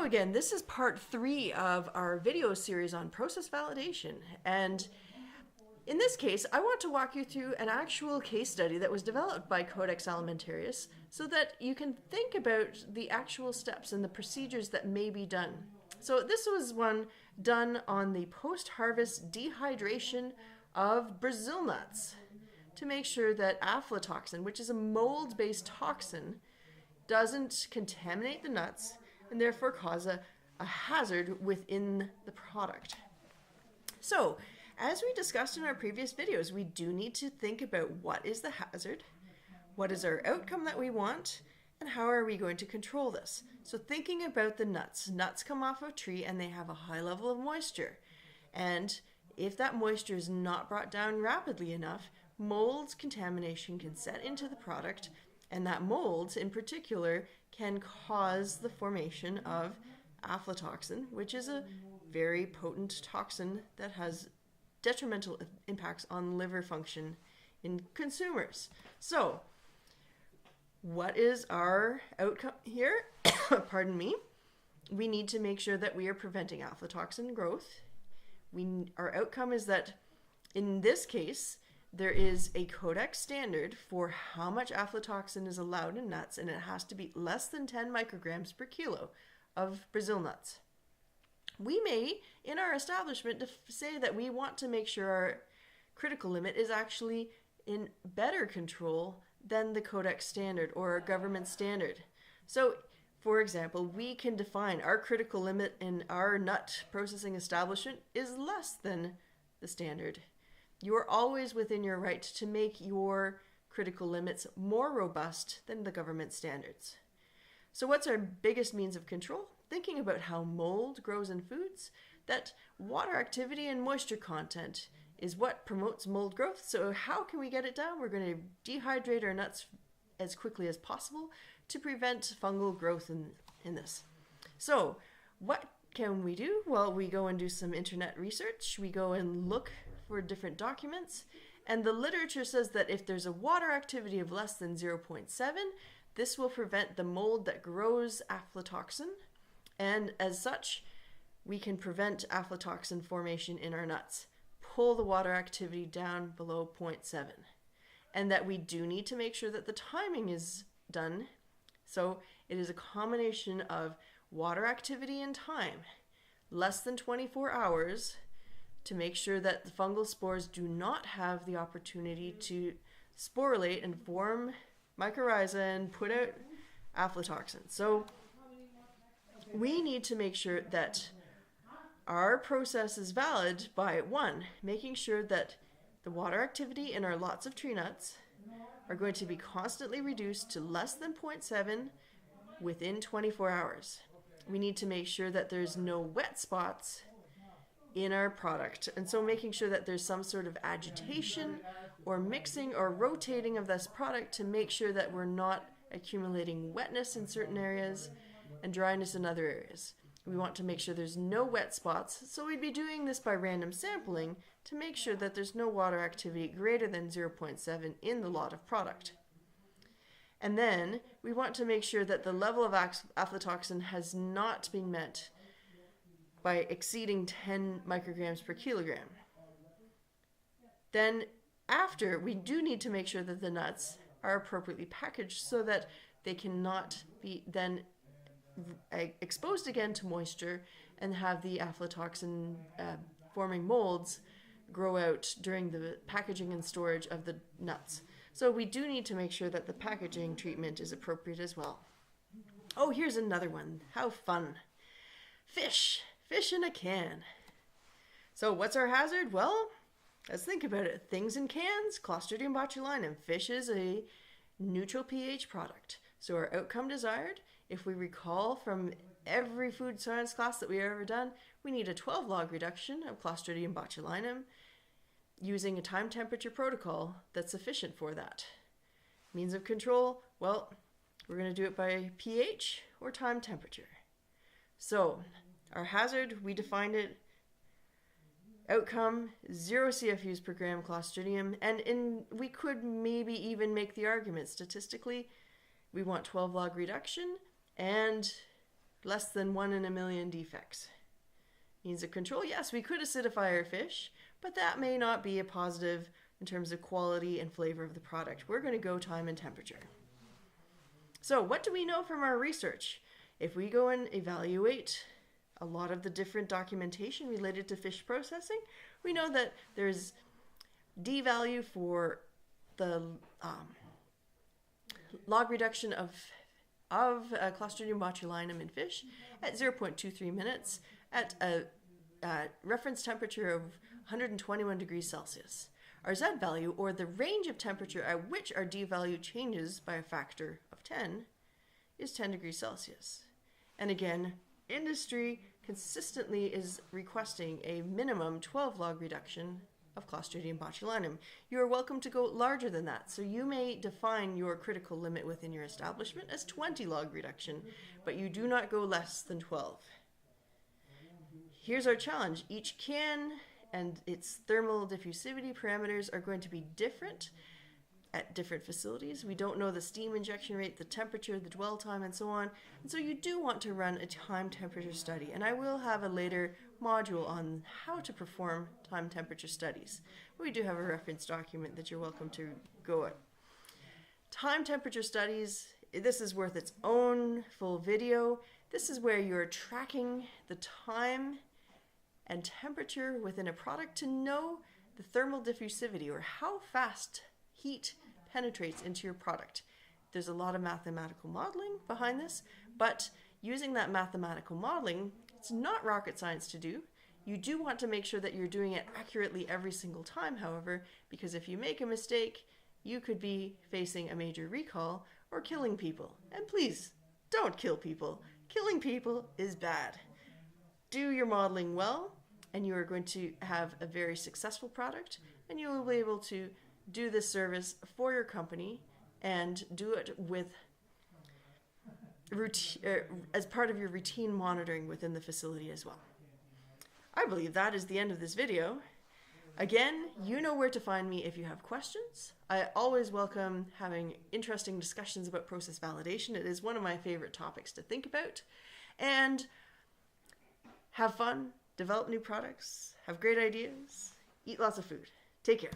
Hello again. This is part 3 of our video series on process validation. And in this case, I want to walk you through an actual case study that was developed by Codex Alimentarius so that you can think about the actual steps and the procedures that may be done. So this was one done on the post-harvest dehydration of Brazil nuts to make sure that aflatoxin, which is a mold-based toxin, doesn't contaminate the nuts and therefore cause a hazard within the product. So, as we discussed in our previous videos, we do need to think about what is the hazard, what is our outcome that we want, and how are we going to control this. So thinking about the nuts. Nuts come off of a tree and they have a high level of moisture. And if that moisture is not brought down rapidly enough, mold contamination can set into the product, and that mold in particular can cause the formation of aflatoxin, which is a very potent toxin that has detrimental impacts on liver function in consumers. So, what is our outcome here? Pardon me. We need to make sure that we are preventing aflatoxin growth. Our outcome is that, in this case, there is a Codex standard for how much aflatoxin is allowed in nuts, and it has to be less than 10 micrograms per kilo of Brazil nuts. We may, in our establishment, say that we want to make sure our critical limit is actually in better control than the Codex standard or our government standard. So, for example, we can define our critical limit in our nut processing establishment is less than the standard. You are always within your right to make your critical limits more robust than the government standards. So what's our biggest means of control? Thinking about how mold grows in foods, that water activity and moisture content is what promotes mold growth. So how can we get it down? We're going to dehydrate our nuts as quickly as possible to prevent fungal growth in this. So what can we do? Well, we go and do some internet research. We go and look for different documents, and the literature says that if there's a water activity of less than 0.7, this will prevent the mold that grows aflatoxin, and as such, we can prevent aflatoxin formation in our nuts. Pull the water activity down below 0.7, and that we do need to make sure that the timing is done. So it is a combination of water activity and time, less than 24 hours, to make sure that the fungal spores do not have the opportunity to sporulate and form mycorrhiza and put out aflatoxin. So we need to make sure that our process is valid by, one, making sure that the water activity in our lots of tree nuts are going to be constantly reduced to less than 0.7 within 24 hours. We need to make sure that there's no wet spots in our product, and so making sure that there's some sort of agitation or mixing or rotating of this product to make sure that we're not accumulating wetness in certain areas and dryness in other areas. We want to make sure there's no wet spots, so we'd be doing this by random sampling to make sure that there's no water activity greater than 0.7 in the lot of product. And then we want to make sure that the level of aflatoxin has not been met by exceeding 10 micrograms per kilogram. Then after, we do need to make sure that the nuts are appropriately packaged so that they cannot be then exposed again to moisture and have the aflatoxin forming molds grow out during the packaging and storage of the nuts. So we do need to make sure that the packaging treatment is appropriate as well. Oh, here's another one. How fun. Fish in a can. So what's our hazard? Well, let's think about it. Things in cans, Clostridium botulinum. Fish is a neutral pH product. So our outcome desired, if we recall from every food science class that we've ever done, we need a 12 log reduction of Clostridium botulinum using a time temperature protocol that's sufficient for that. Means of control, well, we're going to do it by pH or time temperature. So our hazard, we defined it, outcome, 0 CFUs per gram Clostridium, and we could maybe even make the argument statistically, we want 12 log reduction and less than 1 in a million defects. Means of control, yes, we could acidify our fish, but that may not be a positive in terms of quality and flavor of the product. We're going to go time and temperature. So what do we know from our research? If we go and evaluate a lot of the different documentation related to fish processing, we know that there's D value for the log reduction of Clostridium botulinum in fish at 0.23 minutes at a reference temperature of 121 degrees Celsius. Our Z value, or the range of temperature at which our D value changes by a factor of 10, is 10 degrees Celsius. And again, industry consistently is requesting a minimum 12 log reduction of Clostridium botulinum. You are welcome to go larger than that, so you may define your critical limit within your establishment as 20 log reduction, but you do not go less than 12. Here's our challenge. Each can and its thermal diffusivity parameters are going to be different at different facilities. We don't know the steam injection rate, the temperature, the dwell time, and so on. And so you do want to run a time temperature study. And I will have a later module on how to perform time temperature studies. We do have a reference document that you're welcome to go at. Time temperature studies, this is worth its own full video. This is where you're tracking the time and temperature within a product to know the thermal diffusivity, or how fast heat penetrates into your product. There's a lot of mathematical modeling behind this, but using that mathematical modeling, it's not rocket science to do. You do want to make sure that you're doing it accurately every single time, however, because if you make a mistake, you could be facing a major recall or killing people. And please, don't kill people. Killing people is bad. Do your modeling well, and you are going to have a very successful product, and you will be able to do this service for your company and do it with as part of your routine monitoring within the facility as well. I believe that is the end of this video. Again, you know where to find me if you have questions. I always welcome having interesting discussions about process validation. It is one of my favorite topics to think about. And have fun, develop new products, have great ideas, eat lots of food. Take care.